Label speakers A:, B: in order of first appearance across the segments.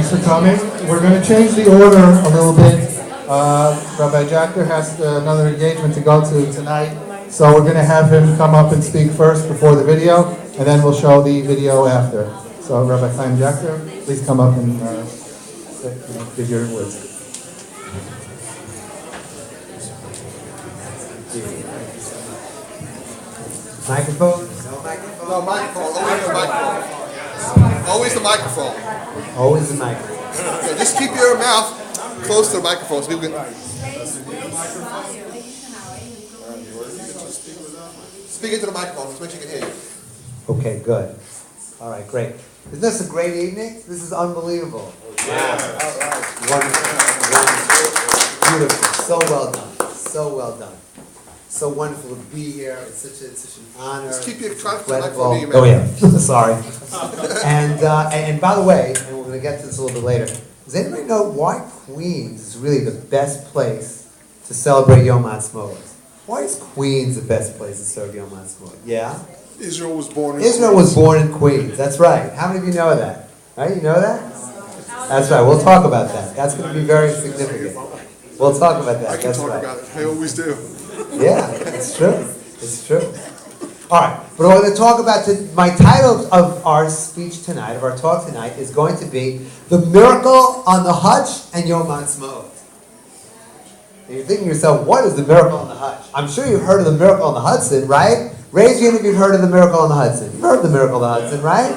A: Thanks for coming. We're going to change the order a little bit. Rabbi Jachter has another engagement to go to tonight, so we're going to have him come up and speak first before the video, and then we'll show the video after. So Rabbi Chaim Jachter, please come up and give your words.
B: Microphone?
C: No microphone. Always the microphone.
B: Always the microphone.
C: Yeah, just keep your mouth close to the microphone so people can speak into the microphone so you can hear you.
B: Okay, good. All right, great. Isn't this a great evening? This is unbelievable.
C: Yeah.
B: Wonderful. Beautiful. So well done. So well done. So wonderful to be here. It's such an honor.
C: Just keep your trunk
B: Incredible.
C: to the
B: Oh yeah. Sorry. And by the way, and we're going to get to this a little bit later. Does anybody know why Queens is really the best place to celebrate Yom Haatzmaut? Why is Queens the best place to celebrate Yom Haatzmaut? Yeah.
C: Israel was born in
B: Israel was born in Queens. That's right. How many of you know that? Right? You know that? That's right. We'll talk about that. That's going to be very significant. We'll talk about that.
C: I can
B: That's
C: talk
B: right.
C: about it. I always do.
B: Yeah, it's true. It's true. All right, but what we're going to talk about, my title of our speech tonight, of our talk tonight, is going to be The Miracle on the Hutch and Yom Haatzmaut. And you're thinking to yourself, what is the miracle on the Hutch? I'm sure you've heard of the miracle on the Hudson, right? Raise your hand if you've heard of the miracle on the Hudson. You've heard of the miracle on the Hudson, right?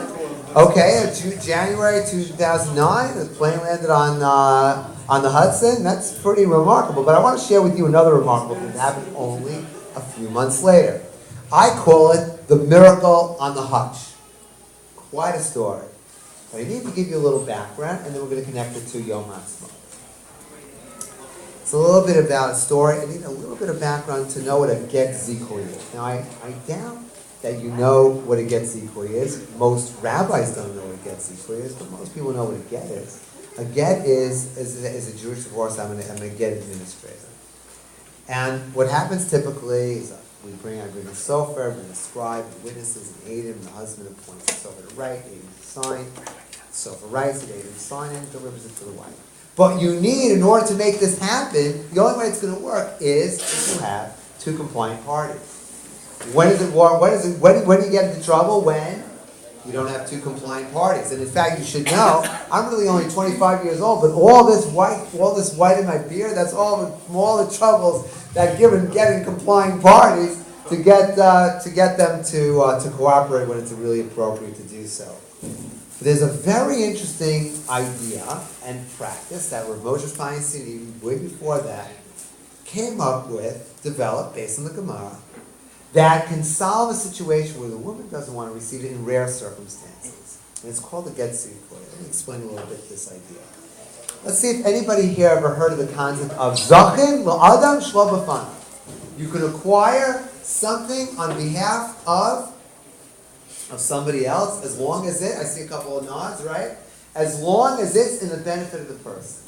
B: Okay, January 2009, the plane landed on the Hudson. That's pretty remarkable. But I want to share with you another remarkable thing that happened only a few months later. I call it the miracle on the Hutch. Quite a story. But I need to give you a little background, and then we're going to connect it to Yom Haatzmaut. It's a little bit about a story. I need a little bit of background to know what a get zikui is. Now, I doubt that you know what a get zikui is. Most rabbis don't know what a get zikui is, but most people know what a get is. A get is a Jewish divorce. I'm a get administrator. And what happens typically is I bring a sofer, bring a scribe, the witnesses, and aid him. The husband appoints the sofer to write, aid him to sign. The sofer writes it, aid him to sign it, and delivers it to the wife. But you need, in order to make this happen, the only way it's going to work is if you have two compliant parties. When do you get into trouble? When you don't have two compliant parties. And in fact, you should know, I'm really only 25 years old, but all this white in my beard, that's all the troubles that getting compliant parties to get them to cooperate when it's really appropriate to do so. There's a very interesting idea and practice that Rav Moshe Feinstein, way before that, developed based on the Gemara, that can solve a situation where the woman doesn't want to receive it in rare circumstances. And it's called the get zikui. Let me explain a little bit this idea. Let's see if anybody here ever heard of the concept of zachin la'adam shlo b'fanav. You can acquire something on behalf of somebody else, as long as I see a couple of nods, right? As long as it's in the benefit of the person.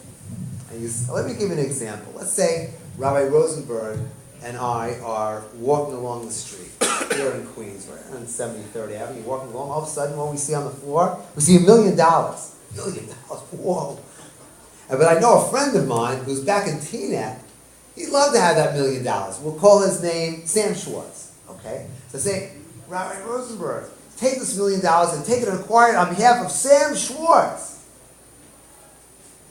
B: And let me give you an example. Let's say Rabbi Rosenberg and I are walking along the street here in Queens, right on 73rd Avenue, walking along. All of a sudden, what we see on the floor, we see $1 million. $1 million, whoa. But I know a friend of mine who's back in Teaneck. He'd love to have that $1 million. We'll call his name Sam Schwartz, okay? So say, Rabbi Rosenberg, take this $1 million and take it and acquire it on behalf of Sam Schwartz.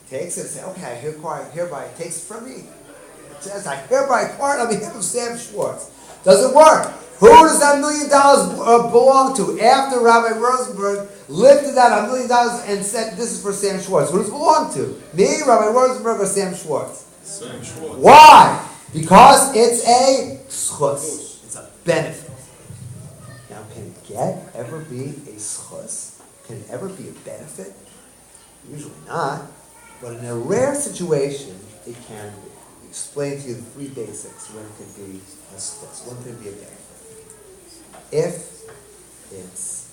B: Takes it and says, okay, hereby takes it from me. It says, I hereby acquire it on behalf of Sam Schwartz. Doesn't work. Who does that $1 million belong to? After Rabbi Rosenberg lifted that $1 million and said, this is for Sam Schwartz. Who does it belong to? Me, Rabbi Rosenberg, or Sam Schwartz?
C: Sam Schwartz.
B: Why? Because it's a schus. It's a benefit. Now, can a get ever be a schus? Can it ever be a benefit? Usually not. But in a rare situation, it can be. Explain to you the three basics when it could be a schus, when it could be a benefit. If it's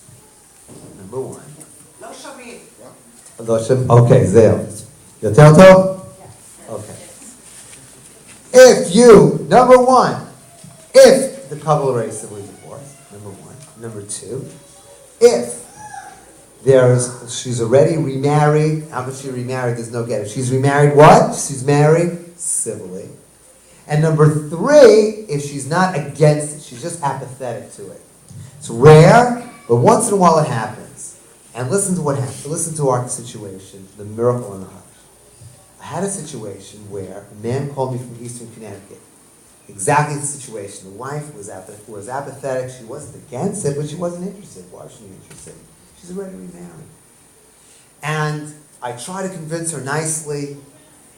B: number one.
D: לא שומעים.
B: Okay, זהו. יותר טוב? Okay. If you, number one, if the couple are civilly divorced, number one. Number two, if she's already remarried. How much she remarried? There's no getting. She's remarried what? She's married civilly. And number 3, if she's not against it, she's just apathetic to it. It's rare, but once in a while it happens. And listen to what happened. Listen to our situation, the miracle in the hutch. I had a situation where a man called me from Eastern Connecticut. Exactly the situation. The wife was apathetic. She wasn't against it, but she wasn't interested. Why was she interested? She's already remarried. And I tried to convince her nicely,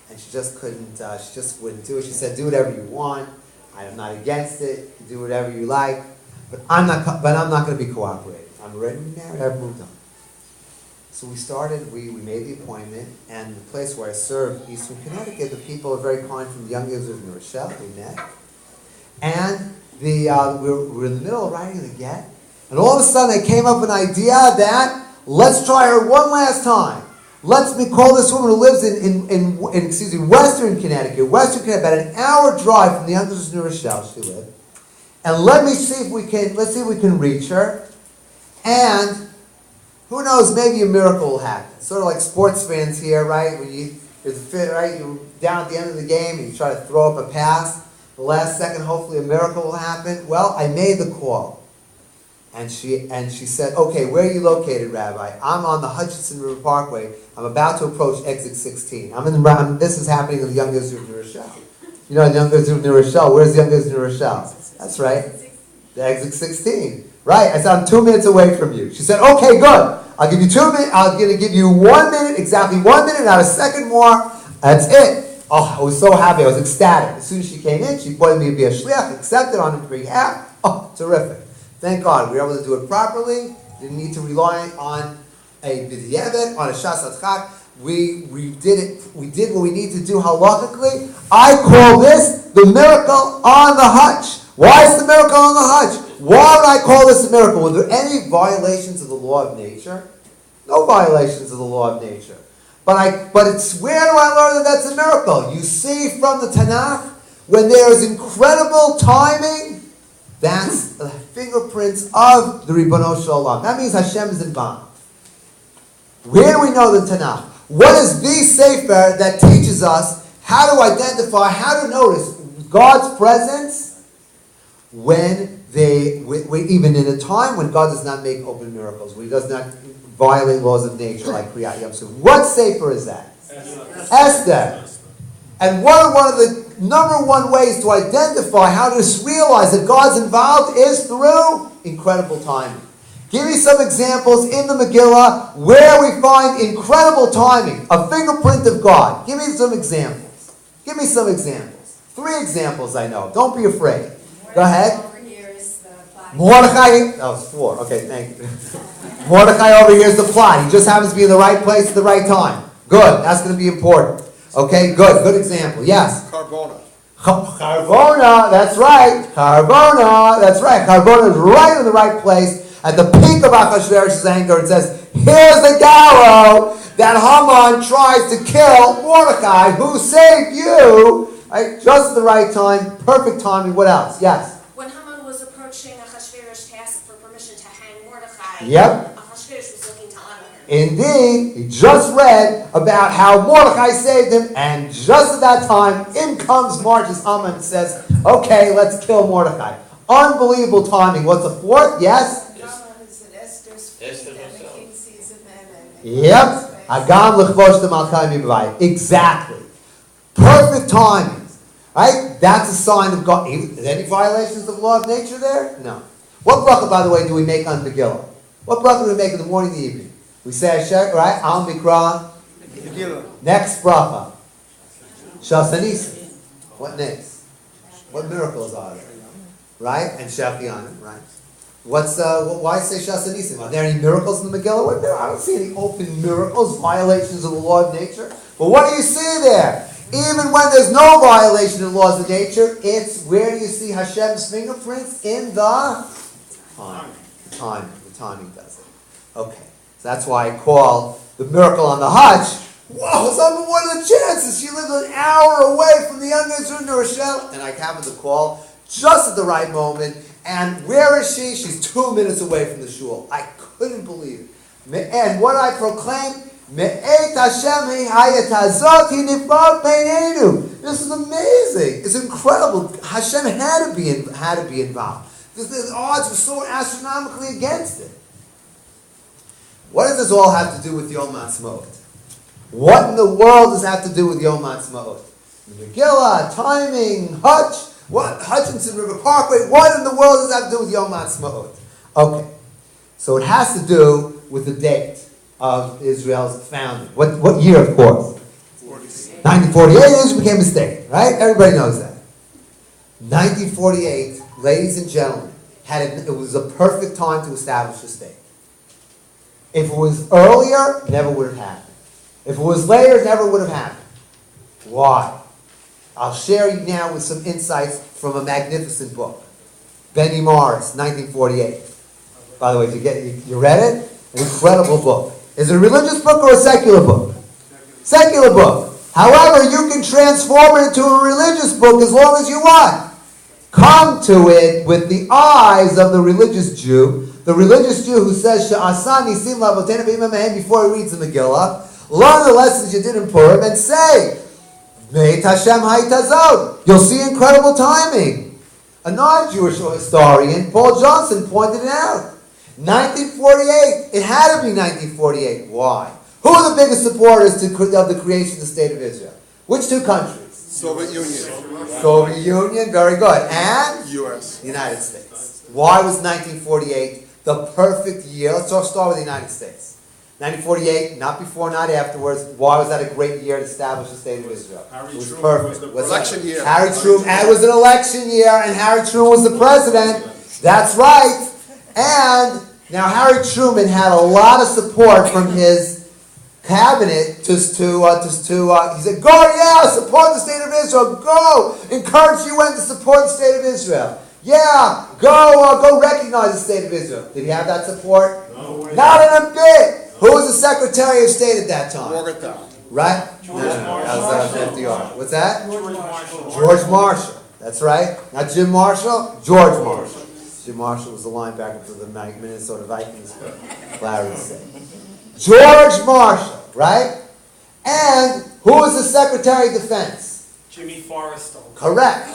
B: and she just couldn't, she just wouldn't do it. She said, do whatever you want. I'm not against it. You do whatever you like. But I'm not going to be cooperating. I'm already married. I've moved on. So we made the appointment, and the place where I serve, Eastern Connecticut, the people are very kind from the Young Israel of New Rochelle. We met. And we were in the middle of writing the get, and all of a sudden I came up with an idea that let's try her one last time. Let's call this woman who lives in Western Connecticut, about an hour drive from the Young Israel of New Rochelle. She lived, and let's see if we can reach her, and who knows, maybe a miracle will happen. Sort of like sports fans here, right? When you're down at the end of the game and you try to throw up a pass. The last second, hopefully a miracle will happen. Well, I made the call. And she said, okay, where are you located, Rabbi? I'm on the Hutchinson River Parkway. I'm about to approach exit 16. This is happening in the Young Israel of New Rochelle. You know, the Young Israel of New Rochelle. Where's the Young Israel of New Rochelle? That's right. The exit 16. Right, I said, I'm 2 minutes away from you. She said, okay, good. I'll give you 2 minutes. I'm going to give you 1 minute, exactly 1 minute, not a second more. That's it. Oh, I was so happy. I was ecstatic. As soon as she came in, she appointed me to be a shliach, accepted on her behalf. Oh, terrific. Thank God. We were able to do it properly. Didn't need to rely on a b'diavad, on a shas adchak. We did it. We did what we need to do halachically. I call this the miracle on the hutch. Why is the miracle on the hutch? Why would I call this a miracle? Were there any violations of the law of nature? No violations of the law of nature. But it's where do I learn that that's a miracle? You see from the Tanakh, when there is incredible timing, that's the fingerprints of the Ribbono Shel Olam. That means Hashem is involved. Where do we know the Tanakh? What is the sefer that teaches us how to identify, how to notice God's presence when even in a time when God does not make open miracles, when He does not violate laws of nature like Kriyat Yam Suf. What sefer is that? Esther. And one of the number one ways to identify how to realize that God's involved is through incredible timing. Give me some examples in the Megillah where we find incredible timing, a fingerprint of God. Give me some examples. 3 examples I know. Don't be afraid. Go ahead. Mordechai, that was 4. Okay, thank you. Mordechai over here is the plot. He just happens to be in the right place at the right time. Good. That's going to be important. Okay, good. Good example. Yes?
C: Carbona.
B: Carbona, that's right. Carbona is right in the right place at the peak of Achashverosh's anger. It says, here's the gallows that Haman tries to kill Mordechai, who saved you. Right? Just at the right time. Perfect timing. What else? Yes?
D: When Haman was approaching Achashverosh to ask for permission to hang Mordechai,
B: Yep.
D: Achashverosh was looking to honor him.
B: Indeed, he just read about how Mordechai saved him, and just at that time, in comes March's Haman and says, okay, let's kill Mordechai. Unbelievable timing. What's the 4th? Yes? Yep. Hagam l'chvosh the malchai mibavai. Exactly. Perfect timing. Right? That's a sign of God. Is there any violations of the law of nature there? No. What bracha, by the way, do we make on Megillah? What bracha do we make in the morning and the evening? We say Hashem, right? Al Mikra. Next bracha. Shasanisi. What next? What miracles are there? Right? And Shachianim, right? Why say Shasanisi? Are there any miracles in the Megillah? I don't see any open miracles, violations of the law of nature. But what do you see there? Even when there's no violation of the laws of nature, it's where do you see Hashem's fingerprints? In the time. The timing does it. Okay. So that's why I call the miracle on the hutch. Whoa, what are the chances? She lives an hour away from the Young Israel of New Rochelle. And I happened to call just at the right moment. And where is she? She's 2 minutes away from the shul. I couldn't believe it. And what I proclaim, Me'et Hashem hayat hazot hinifar peineinu. This is amazing. It's incredible. Hashem had to be involved. The odds were so astronomically against it. What does this all have to do with Yom Haatzmaut? What in the world does that have to do with Yom Haatzmaut? Megillah, timing, Hutch, what? Hutchinson River Parkway. What in the world does that have to do with Yom Haatzmaut? Okay, so it has to do with the date of Israel's founding. What year, of course? 1948, Israel became a state, right? Everybody knows that. 1948, ladies and gentlemen, it was a perfect time to establish a state. If it was earlier, never would have happened. If it was later, it never would have happened. Why? I'll share you now with some insights from a magnificent book. Benny Morris, 1948. By the way, you read it? An incredible book. Is it a religious book or a secular book? Secular book. However, you can transform it into a religious book as long as you want. Come to it with the eyes of the religious Jew who says, Sha'asan nisim la'avotenu b'imam mehem, before he reads the Megillah, learn the lessons you did in Purim and say, Me'et Hashem hayat hazot. You'll see incredible timing. A non-Jewish historian, Paul Johnson, pointed it out. 1948. It had to be 1948. Why? Who are the biggest supporters of the creation of the State of Israel? Which two countries?
C: Soviet Union.
B: Soviet Union, very good. And?
C: U.S.
B: The United States. Why was 1948 the perfect year? Let's start with the United States. 1948, not before, not afterwards. Why was that a great year to establish the State of Israel? It was perfect.
C: Election year.
B: Harry Truman. It was an election year, and Harry Truman was the president. That's right. And now Harry Truman had a lot of support from his cabinet he said, go, yeah, support the State of Israel. Go, encourage UN to support the State of Israel. Yeah, go recognize the State of Israel. Did he have that support?
C: No.
B: Not in a bit. Who was the Secretary of State at that time?
C: Morgenthau.
B: Right?
E: George
B: That was FDR. What's that?
E: George Marshall.
B: George Marshall. That's right. Not Jim Marshall. George Marshall. Jim Marshall was the linebacker for the Minnesota Vikings. Larry said. George Marshall, right? And who was the Secretary of Defense?
E: Jimmy Forrestal.
B: Correct.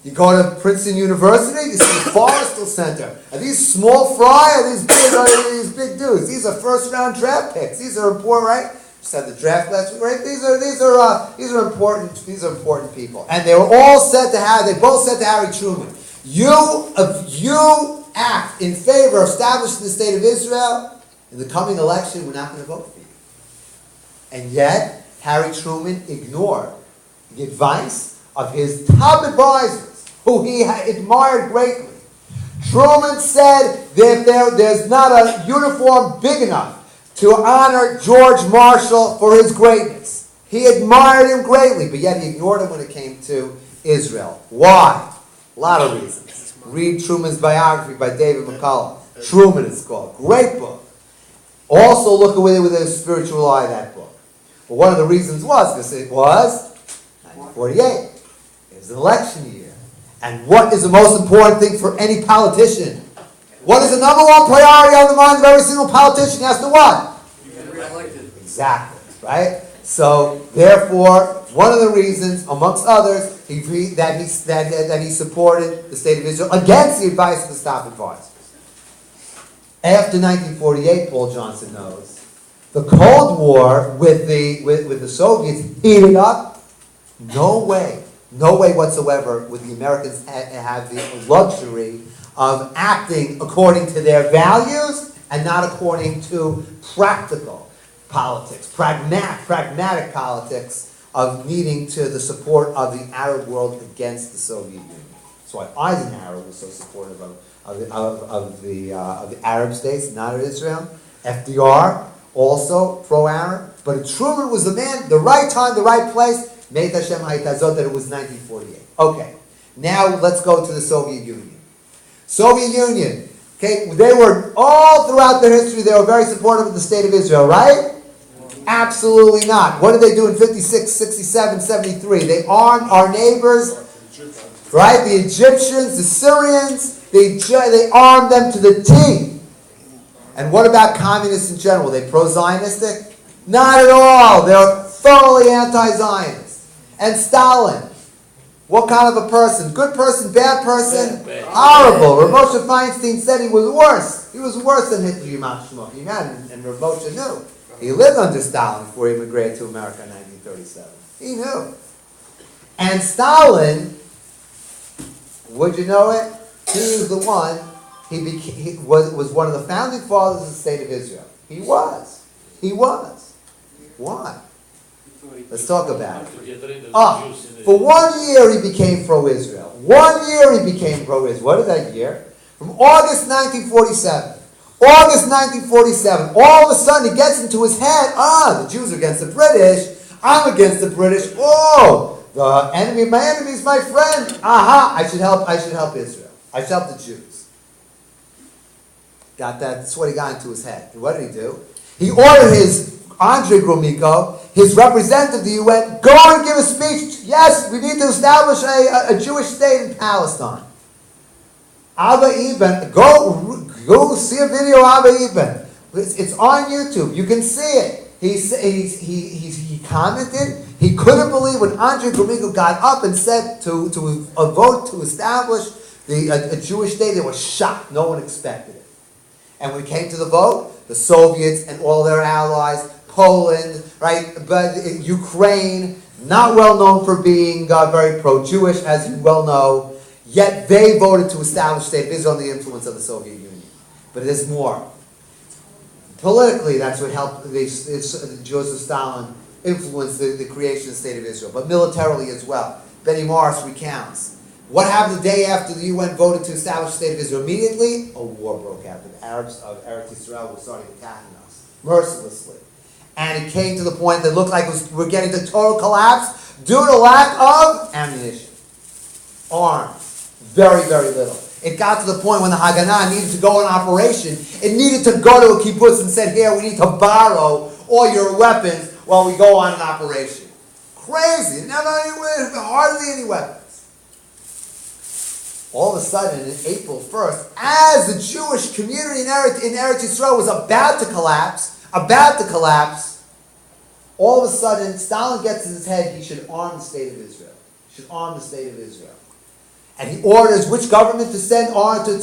B: You go to Princeton University, you see the Forrestal Center. Are these small fry or these big dudes? These are first round draft picks. These are important, right? Just had the draft last week, right? These are important people. And they were all they both said to Harry Truman, if you act in favor of establishing the State of Israel, in the coming election, we're not going to vote for you. And yet, Harry Truman ignored the advice of his top advisors, who he admired greatly. Truman said that there's not a uniform big enough to honor George Marshall for his greatness. He admired him greatly, but yet he ignored him when it came to Israel. Why? A lot of reasons. Read Truman's biography by David McCullough. Truman is called. Great book. Also look away with a spiritual eye, that book. But one of the reasons was because it was 1948. It was an election year. And what is the most important thing for any politician? What is the number one priority on the mind of every single politician? He has to what?
E: Get reelected.
B: Exactly, right? So, therefore, one of the reasons, amongst others, that he supported the State of Israel against the advice of the top advisors. After 1948, Paul Johnson knows, the Cold War with the Soviets heated up. No way whatsoever would the Americans have the luxury of acting according to their values and not according to practical politics, pragmatic politics of needing to the support of the Arab world against the Soviet Union. That's why Eisenhower was so supportive of the Arab states, not of Israel. FDR, also pro-Arab. But Truman was the man, the right time, the right place. Me'et Hashem hayat hazot, that it was 1948. Okay, now let's go to the Soviet Union. Soviet Union, okay, they were all throughout their history, they were very supportive of the State of Israel, right? Absolutely not. What did they do in 56, 67, 73? They armed our neighbors, right? The Egyptians, the Syrians, they armed them to the T. And what about communists in general? Were they pro-Zionistic? Not at all. They're thoroughly anti-Zionist. And Stalin, what kind of a person? Good person, bad person? Horrible. Rav Moshe Feinstein said he was worse. He was worse than Hitler, Yom Haatzmaut. And Rav Moshe knew. He lived under Stalin before he immigrated to America in 1937. He knew. And Stalin, would you know it? He was the one, he was one of the founding fathers of the State of Israel. He was. Why? Let's talk about it. For 1 year he became pro-Israel. 1 year he became pro-Israel. What is that year? From August 1947. August 1947. All of a sudden he gets into his head, the Jews are against the British. I'm against the British. Oh, the enemy of my enemy is my friend. I should help Israel. I should help the Jews. Got that? That's what he got into his head. And what did he do? He ordered his Andrei Gromyko, his representative to the UN, go and give a speech. Yes, we need to establish a Jewish state in Palestine. Abba Eben, go see a video of Abba Eben. It's on YouTube. You can see it. He commented. He couldn't believe when Andrei Gromyko got up and said to a vote to establish a Jewish state. They were shocked. No one expected it. And when it came to the vote, the Soviets and all their allies, Poland, right, but Ukraine, not well known for being very pro-Jewish, as you well know, yet they voted to establish the State of Israel under the influence of the Soviet Union. But it is more. Politically, that's what helped Joseph Stalin influence the creation of the State of Israel, but militarily as well. Benny Morris recounts. What happened the day after the UN voted to establish the State of Israel? Immediately, a war broke out. The Arabs of Eretz Israel were starting attacking us mercilessly. And it came to the point that it looked like we're getting to total collapse due to lack of ammunition. Arms. Very, very little. It got to the point when the Haganah needed to go on operation, it needed to go to a kibbutz and said, here, we need to borrow all your weapons while we go on an operation. Crazy. Hardly any weapons. All of a sudden, on April 1st, as the Jewish community in Eretz Yisrael was about to collapse, all of a sudden, Stalin gets in his head he should arm the State of Israel. And he orders which government to send arms to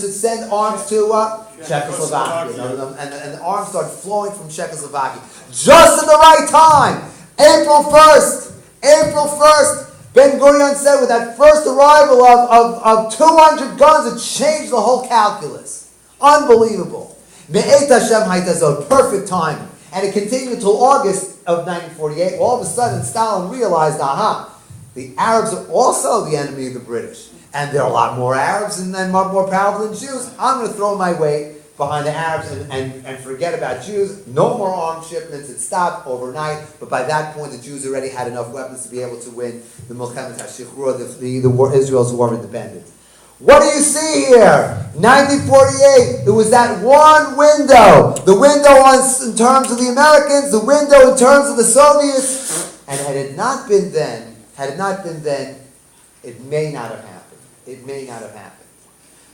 B: Czechoslovakia. And the arms start flowing from Czechoslovakia. Just at the right time, April 1st, Ben-Gurion said with that first arrival of 200 guns, it changed the whole calculus. Unbelievable. Me'et Hashem Haitazot, perfect timing. And it continued until August of 1948. All of a sudden, Stalin realized, the Arabs are also the enemy of the British. And there are a lot more Arabs and more powerful than Jews. I'm going to throw my weight behind the Arabs and forget about Jews. No more arms shipments. It stopped overnight. But by that point, the Jews already had enough weapons to be able to win the Milchemet HaShichrur, the war, Israel's war of independence. What do you see here? 1948, there was that one window. The window in terms of the Americans, the window in terms of the Soviets. And had it not been then, it may not have happened.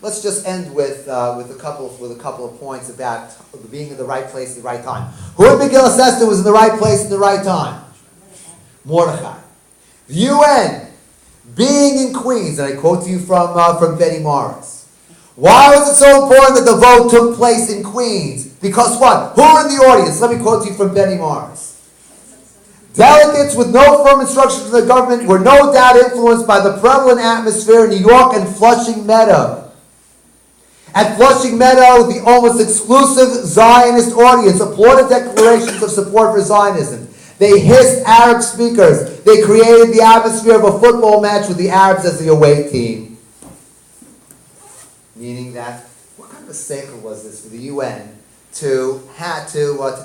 B: Let's just end with a couple of points about being in the right place at the right time. Who in Megillah Esther was in the right place at the right time? Mordechai. The UN being in Queens, and I quote to you from Benny Morris. Why was it so important that the vote took place in Queens? Because what? Who were in the audience? Let me quote to you from Benny Morris. Delegates with no firm instructions from the government were no doubt influenced by the prevalent atmosphere in New York and Flushing Meadow. At Flushing Meadow, the almost exclusive Zionist audience applauded declarations of support for Zionism. They hissed Arab speakers. They created the atmosphere of a football match with the Arabs as the away team. Meaning that, what kind of a seichel was this for the UN to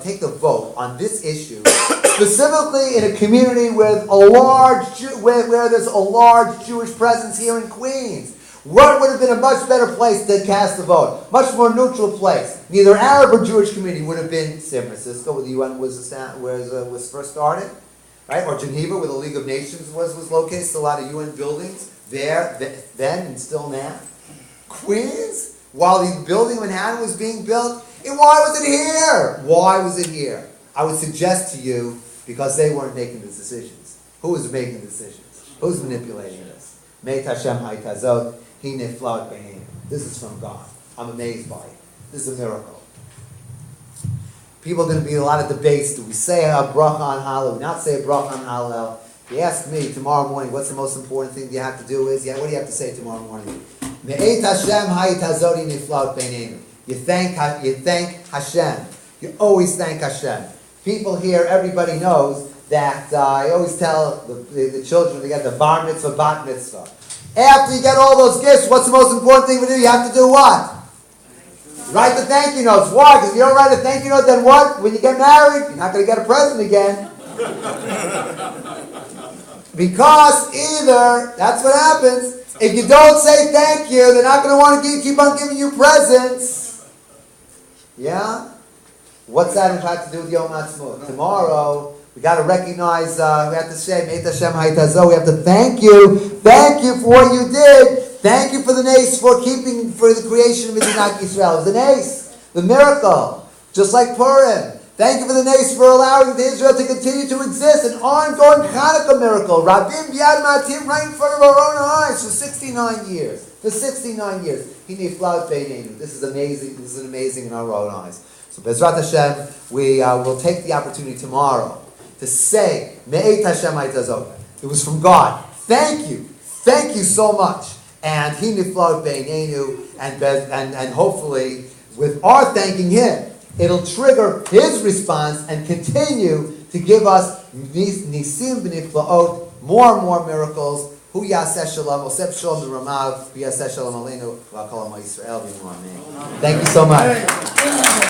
B: take the vote on this issue, specifically in a community with where there's a large Jewish presence here in Queens? What would have been a much better place to cast the vote? Much more neutral place. Neither Arab or Jewish community would have been San Francisco, where the UN was first started, right? Or Geneva, where the League of Nations was located. Still a lot of UN buildings there then and still now. Queens, while the building in Manhattan was being built, And why was it here? Why was it here? I would suggest to you, because they weren't making the decisions. Who was making the decisions? Who's manipulating this? Meit Hashem ha'itazot, hi niflaot b'neinu. This is from God. I'm amazed by it. This is a miracle. People are going to be a lot of debates. Do we say a bracha on Hallel? Do we not say a bracha on Hallel? If you ask me tomorrow morning, what's the most important thing you have to do is, what do you have to say tomorrow morning? Meit Hashem ha'itazot, hi niflaot b'neinu. You thank Hashem. You always thank Hashem. People here, everybody knows that I always tell the children to get the bar mitzvah, bat mitzvah. After you get all those gifts, what's the most important thing to do? You have to do what? Write the thank you notes. Why? Because if you don't write a thank you note, then what? When you get married, you're not going to get a present again. Because either, that's what happens, if you don't say thank you, they're not going to want to keep on giving you presents. Yeah? What's that have to do with Yom Haatzmaut? Tomorrow, we got to recognize, we have to say, Meit Hashem ha'itazot, we have to thank you for what you did. Thank you for the nace, for the creation of Medinat Yisrael. It was the nace, the miracle, just like Purim. Thank you for the nace for allowing Israel to continue to exist, an ongoing Hanukkah miracle. Rabim B'yad Ma'atim, right in front of our own eyes for 69 years. For 69 years. Hi niflaot b'neinu. This is amazing. This is amazing in our own eyes. So Bezrat Hashem, we will take the opportunity tomorrow to say, Me'et Hashem ha'itazot. It was from God. Thank you. Thank you so much. And Hi niflaot b'neinu, and hopefully, with our thanking Him, it'll trigger His response and continue to give us nisim b'niflaot, more and more miracles. Hu yaseh shalom, oseh shalom b'ramav, hu yaseh shalom aleinu, v'akol ha'mo Yisrael b'yom amen. Thank you so much.